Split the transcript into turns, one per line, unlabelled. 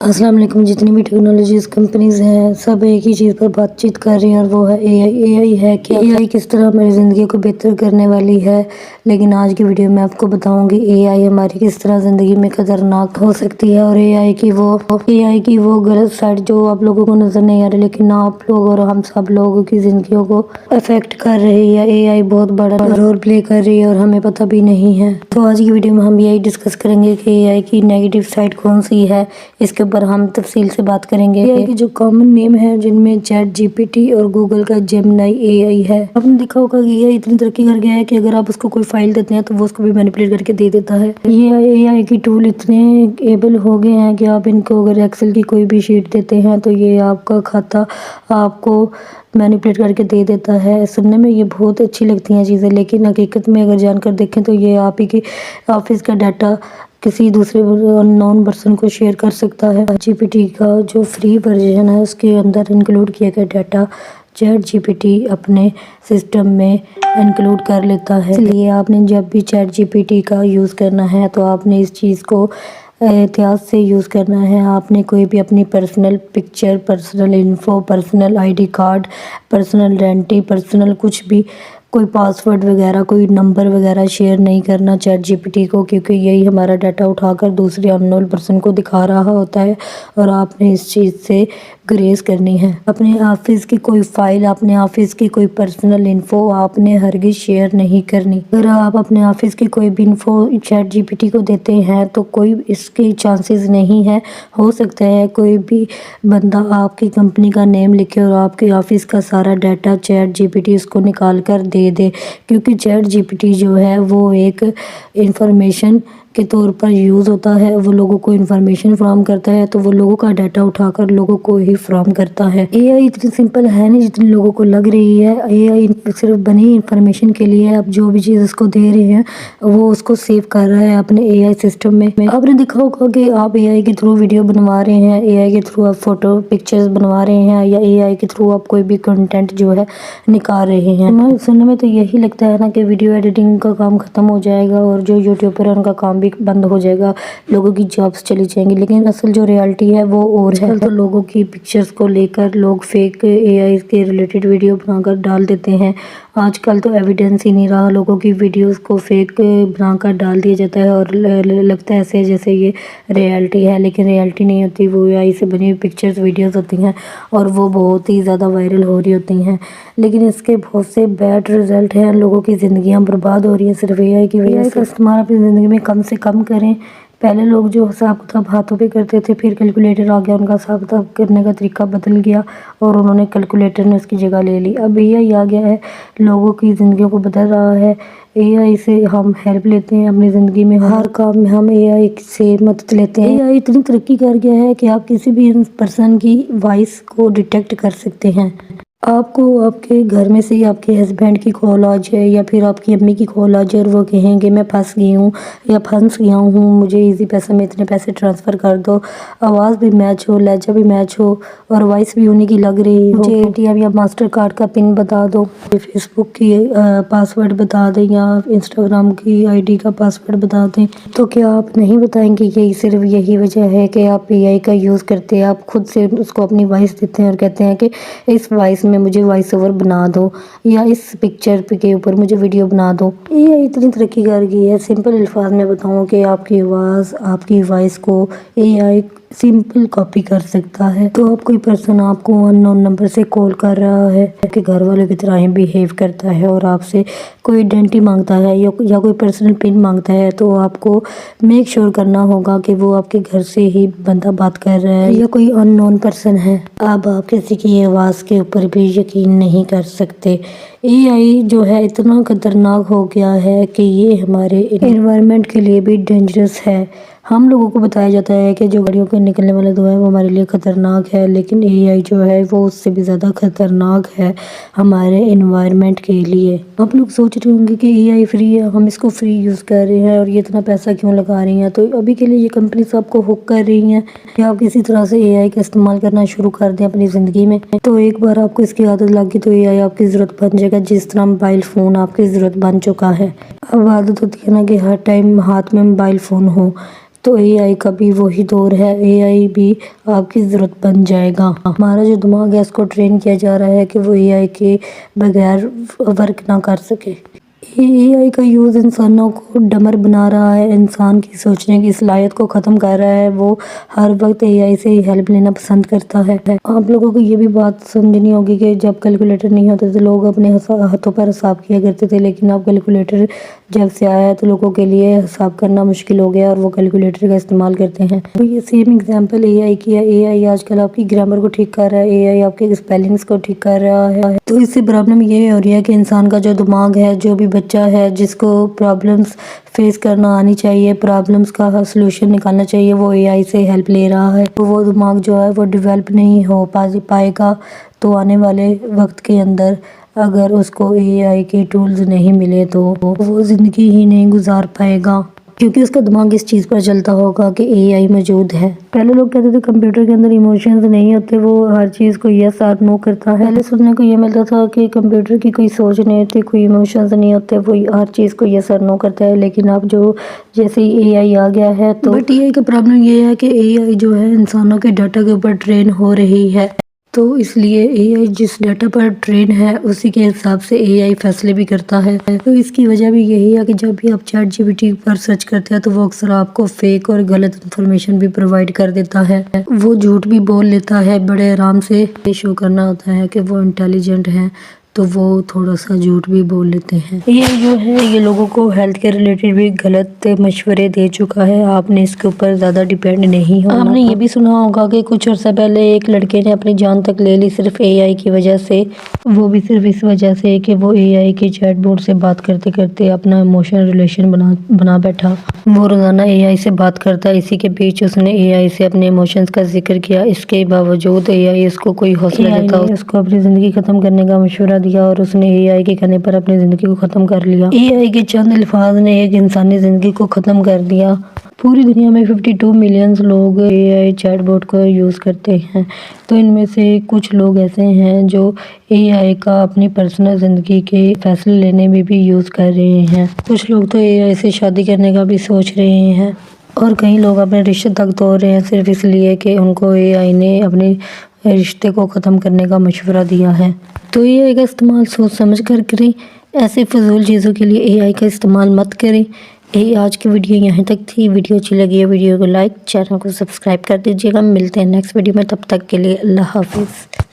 السلام علیکم۔ جتنی بھی ٹیکنالوجیز کمپنیز ہیں سب ایک ہی چیز پر بات چیت کر رہی ہیں اور وہ ہے اے آئی ہے کہ اے آئی کس طرح ہماری زندگی کو بہتر کرنے والی ہے۔ لیکن آج کی ویڈیو میں آپ کو بتاؤں گی اے آئی ہماری کس طرح زندگی میں خطرناک ہو سکتی ہے اور اے آئی کی وہ غلط سائڈ جو آپ لوگوں کو نظر نہیں آ رہی لیکن آپ لوگ اور ہم سب لوگوں کی زندگیوں کو افیکٹ کر رہی ہے۔ اے آئی بہت بڑا رول پلے کر رہی ہے اور ہمیں پتہ بھی نہیں ہے۔ تو آج کی ویڈیو میں ہم یہی ڈسکس کریں گے کہ اے آئی کی نیگیٹو سائڈ کون سی ہے، اس کے اوپر ہم تفصیل سے بات کریں گے۔ اے آئی کے جو کامن نیم ہے جن میں چیٹ جی پی ٹی اور گوگل کا جیمنائی اے آئی ہے۔ آپ نے دیکھا ہوگا کہ اے آئی اتنی ترقی کر گیا ہے کہ اگر آپ اس کو کوئی فائل دیتے ہیں تو وہ اس کو بھی مینیپولیٹ کر کے دے دیتا ہے۔ یہ اے آئی کی ٹول اتنے ایبل ہو گئے ہیں کہ آپ ان کو اگر ایکسل کی کوئی بھی شیٹ دیتے ہیں تو یہ آپ کا کھاتا آپ کو مینیپولیٹ کر کے دے دیتا ہے۔ سننے میں یہ بہت اچھی لگتی ہیں چیزیں لیکن حقیقت میں اگر جان کر دیکھیں تو یہ آپ ہی کے آفس کا ڈیٹا کسی دوسرے نون پرسن کو شیئر کر سکتا ہے۔ جی پی ٹی کا جو فری ورژن ہے اس کے اندر انکلوڈ کیا گیا data ChatGPT اپنے سسٹم میں انکلوڈ کر لیتا ہے۔ اس لیے آپ نے جب بھی چیٹ جی پی ٹی کا یوز کرنا ہے تو آپ نے اس چیز کو احتیاط سے یوز کرنا ہے۔ آپ نے کوئی بھی اپنی personal picture, personal info, personal I D card, personal identity, personal کچھ بھی، کوئی پاسورڈ وغیرہ، کوئی نمبر وغیرہ شیئر نہیں کرنا چیٹ جی پی ٹی کو، کیونکہ یہی ہمارا ڈیٹا اٹھا کر دوسرے ان نون پرسن کو دکھا رہا ہوتا ہے اور آپ نے اس چیز سے گریز کرنی ہے۔ اپنے آفس کی کوئی فائل، اپنے آفس کی کوئی پرسنل انفو آپ نے ہرگز شیئر نہیں کرنی۔ اگر آپ اپنے آفس کی کوئی بھی info ChatGPT کو دیتے ہیں تو کوئی اس کی چانسز نہیں ہے، ہو سکتا ہے کوئی بھی بندہ آپ کی کمپنی کا نیم لکھے اور آپ کے آفس کا سارا data ChatGPT اس کو نکال کر دے دے، کیونکہ چیٹ جی پی ٹی جو ہے وہ ایک انفارمیشن کے طور پر یوز ہوتا ہے، وہ لوگوں کو انفارمیشن فراہم کرتا ہے تو وہ لوگوں کا ڈیٹا اٹھا کر لوگوں کو ہی فراہم کرتا ہے۔ اے آئی اتنی سمپل ہے نہیں جتنی لوگوں کو لگ رہی ہے۔ اے آئی صرف بنی انفارمیشن کے لیے، آپ جو بھی چیز اس کو دے رہے ہیں وہ اس کو سیو کر رہا ہے اپنے اے آئی سسٹم میں۔ آپ نے دیکھا ہوگا کہ آپ اے آئی کے تھرو ویڈیو بنوا رہے ہیں، اے آئی کے تھرو آپ فوٹو پکچرز بنوا رہے ہیں یا اے آئی کے تھرو آپ کوئی بھی کنٹینٹ جو ہے نکال رہے ہیں۔ سننے میں تو یہی لگتا ہے نا کہ ویڈیو ایڈیٹنگ کا کام ختم ہو جائے گا اور جو یوٹیوبر ہے ان کا کام بھی بند ہو جائے گا، لوگوں کی جابس چلی جائیں گی، لیکن اصل جو ریالٹی ہے وہ اور ہے۔ تو لوگوں کی پکچرز کو لے کر لوگ فیک اے آئی کے ریلیٹڈ ویڈیو بنا کر ڈال دیتے ہیں۔ آج کل تو ایویڈنس ہی نہیں رہا، لوگوں کی ویڈیوز کو فیک بنا کر ڈال دیا جاتا ہے اور لگتا ہے ایسے جیسے یہ ریالٹی ہے، لیکن ریالٹی نہیں ہوتی، وہ اے آئی سے بنی ہوئی پکچرز ویڈیوز ہوتی ہیں اور وہ بہت ہی زیادہ وائرل ہو رہی ہوتی ہیں، لیکن اس کے بہت سے بیڈ رزلٹ ہیں، لوگوں کی زندگیاں برباد ہو رہی ہیں صرف اے آئی کی وجہ سے۔ اے آئی کا استعمال اپنی زندگی میں کم سے کم کریں۔ پہلے لوگ جو حساب کتاب ہاتھوں پہ کرتے تھے، پھر کیلکولیٹر آ گیا، ان کا حساب کتاب کرنے کا طریقہ بدل گیا اور انہوں نے کیلکولیٹر نے اس کی جگہ لے لی۔ اب اے آئی آ گیا ہے، لوگوں کی زندگیوں کو بدل رہا ہے۔ اے آئی سے ہم ہیلپ لیتے ہیں اپنی زندگی میں، ہر کام میں ہم اے آئی سے مدد لیتے ہیں۔ اے آئی اتنی ترقی کر گیا ہے کہ آپ کسی بھی پرسن کی وائس کو ڈیٹیکٹ کر سکتے ہیں۔ آپ کو آپ کے گھر میں سے آپ کے ہسبینڈ کی کال آ جائے یا پھر آپ کی امی کی کال آ جائے اور وہ کہیں کہ میں پھنس گئی ہوں یا پھنس گیا ہوں، مجھے ایزی پیسے میں اتنے پیسے ٹرانسفر کر دو، آواز بھی میچ ہو، لہجہ بھی میچ ہو اور وائس بھی انہیں کی لگ رہی ہو، مجھے اے ٹی ایم یا ماسٹر کارڈ کا پن بتا دو، فیس بک کی پاسورڈ بتا دیں یا انسٹاگرام کی آئی ڈی کا پاسورڈ بتا دیں، تو کیا آپ نہیں بتائیں گے کہ صرف یہی وجہ ہے کہ آپ اے آئی کا یوز کرتے ہیں؟ آپ خود سے اس کو اپنی وائس دیتے ہیں اور کہتے ہیں کہ اس وائس میں مجھے وائس اوور بنا دو یا اس پکچر کے اوپر مجھے ویڈیو بنا دو۔ اے آئی اتنی ترقی کر گئی ہے، سمپل الفاظ میں بتاؤں کہ آپ کی آواز، آپ کی وائس کو اے آئی سمپل کاپی کر سکتا ہے۔ تو اب کوئی پرسن آپ کو ان نون نمبر سے کال کر رہا ہے کہ گھر والوں کی طرح ہی بیہیو کرتا ہے اور آپ سے کوئی آئیڈینٹی مانگتا ہے یا کوئی پرسنل پن مانگتا ہے، تو آپ کو میک شور کرنا ہوگا کہ وہ آپ کے گھر سے ہی بندہ بات کر رہا ہے یا کوئی ان نون پرسن ہے۔ اب آپ کسی کی آواز کے اوپر بھی یقین نہیں کر سکتے۔ اے آئی جو ہے اتنا خطرناک ہو گیا ہے کہ یہ ہمارے انوائرمنٹ کے لیے بھی ڈینجرس ہے۔ ہم لوگوں کو بتایا جاتا ہے کہ جو گاڑیوں کے نکلنے والا دھواں ہے وہ ہمارے لیے خطرناک ہے، لیکن اے آئی جو ہے وہ اس سے بھی زیادہ خطرناک ہے ہمارے انوائرمنٹ کے لیے۔ آپ لوگ سوچ رہے ہوں گے کہ اے آئی فری ہے، ہم اس کو فری یوز کر رہے ہیں اور یہ اتنا پیسہ کیوں لگا رہی ہیں؟ تو ابھی کے لیے یہ کمپنیز آپ کو ہک کر رہی ہیں کہ آپ کسی طرح سے اے آئی کا استعمال کرنا شروع کر دیں اپنی زندگی میں، تو ایک بار آپ کو اس کی عادت لگ گئی تو اے آئی آپ کی ضرورت بن جائے گا، جس طرح موبائل فون آپ کی ضرورت بن چکا ہے۔ اب عادت ہوتی ہے نا کہ ہر ٹائم ہاتھ میں موبائل فون ہو، تو اے آئی کا بھی وہی دور ہے، اے آئی بھی آپ کی ضرورت بن جائے گا۔ ہمارا جو دماغ ہے اس کو ٹرین کیا جا رہا ہے کہ وہ اے آئی کے بغیر ورک نہ کر سکے۔ اے آئی کا یوز انسانوں کو ڈمر بنا رہا ہے، انسان کی سوچنے کی صلاحیت کو ختم کر رہا ہے۔ وہ ہر وقت اے آئی سے ہیلپ لینا پسند کرتا ہے۔ آپ لوگوں کو یہ بھی بات سمجھنی ہوگی کہ جب کیلکولیٹر نہیں ہوتے تھے لوگ اپنے ہاتھوں پر حساب کیا کرتے تھے، لیکن اب کیلکولیٹر جب سے آیا ہے تو لوگوں کے لیے حساب کرنا مشکل ہو گیا اور وہ کیلکولیٹر کا استعمال کرتے ہیں۔ تو یہ سیم ایگزامپل اے آئی کی ہے۔ اے آئی آج کل آپ کی گرامر کو ٹھیک کر رہا ہے، اے آئی آپ کے اسپیلنگز کو ٹھیک کر رہا ہے۔ تو اس سے پرابلم یہ ہو رہی ہے کہ انسان کا جو دماغ ہے، جو بھی بچہ ہے جس کو پرابلمز فیس کرنا آنی چاہیے، پرابلمز کا سلوشن نکالنا چاہیے، وہ اے آئی سے ہیلپ لے رہا ہے۔ تو وہ دماغ جو ہے وہ ڈیولپ نہیں ہو پائے گا، تو آنے والے وقت کے اندر اگر اس کو اے آئی کے ٹولز نہیں ملے تو وہ زندگی ہی نہیں گزار پائے گا، کیونکہ اس کا دماغ اس چیز پر چلتا ہوگا کہ اے آئی موجود ہے۔ پہلے لوگ کہتے تھے کمپیوٹر کے اندر ایموشنز نہیں ہوتے، وہ ہر چیز کو یس اور نو کرتا ہے۔ پہلے سننے کو یہ ملتا تھا کہ کمپیوٹر کی کوئی سوچ نہیں ہوتی، کوئی ایموشنز نہیں ہوتے، وہ ہر چیز کو یس اور نو کرتا ہے۔ لیکن اب جو جیسے ہی اے آئی آ گیا ہے تو بٹ اے آئی کا پرابلم یہ ہے کہ اے آئی جو ہے انسانوں کے ڈاٹا کے اوپر ٹرین ہو رہی ہے، تو اس لیے اے آئی جس ڈاٹا پر ٹرین ہے اسی کے حساب سے اے آئی فیصلے بھی کرتا ہے۔ تو اس کی وجہ بھی یہی ہے کہ جب بھی آپ چیٹ جی پی ٹی پر سرچ کرتے ہیں تو وہ اکثر آپ کو فیک اور غلط انفارمیشن بھی پرووائڈ کر دیتا ہے، وہ جھوٹ بھی بول لیتا ہے۔ بڑے آرام سے شو کرنا ہوتا ہے کہ وہ انٹیلیجنٹ ہیں تو وہ تھوڑا سا جھوٹ بھی بول لیتے ہیں۔ یہ جو ہے یہ لوگوں کو ہیلتھ کے ریلیٹڈ بھی غلط مشورے دے چکا ہے، آپ نے اس کے اوپر زیادہ ڈیپینڈ نہیں ہونا۔ آپ نے یہ بھی سنا ہوگا کہ کچھ عرصہ پہلے ایک لڑکے نے اپنی جان تک لے لی صرف اے آئی کی وجہ سے، وہ بھی صرف اس وجہ سے کہ وہ اے آئی کے چیٹ بوٹ سے بات کرتے کرتے اپنا ایموشنل ریلیشن بنا بیٹھا۔ وہ روزانہ اے آئی سے بات کرتا، اسی کے بیچ اس نے اے آئی سے اپنے ایموشنز کا ذکر کیا، اس کے باوجود اے آئی اس کو کوئی حوصلہ دیتا، اس کو اپنی زندگی ختم کرنے کا مشورہ دیا اور اس نے اے آئی کے کہنے پر اپنی زندگی کو ختم کر لیا۔ اے آئی کے چند الفاظ نے ایک انسانی زندگی کو ختم کر دیا۔ پوری دنیا میں 52 ملین لوگ اے آئی چیٹ بوٹ کو یوز کرتے ہیں، تو ان میں سے کچھ لوگ ایسے ہیں جو اے آئی کا اپنی پرسنل زندگی کے فیصلے لینے میں بھی یوز کر رہے ہیں۔ کچھ لوگ تو اے آئی سے شادی کرنے کا بھی سوچ رہے ہیں، اور کئی لوگ اپنے رشتے تک توڑ رہے ہیں صرف اس لیے کہ ان کو اے آئی نے اپنے رشتے کو ختم کرنے کا مشورہ دیا ہے۔ تو اے آئی کا استعمال سوچ سمجھ کر کریں، ایسے فضول چیزوں کے لیے اے آئی کا استعمال مت کریں۔ آج کی ویڈیو یہیں تک تھی۔ ویڈیو اچھی لگی ہے ویڈیو کو لائک، چینل کو سبسکرائب کر دیجیے گا۔ ملتے ہیں نیکسٹ ویڈیو میں، تب تک کے لیے اللہ حافظ۔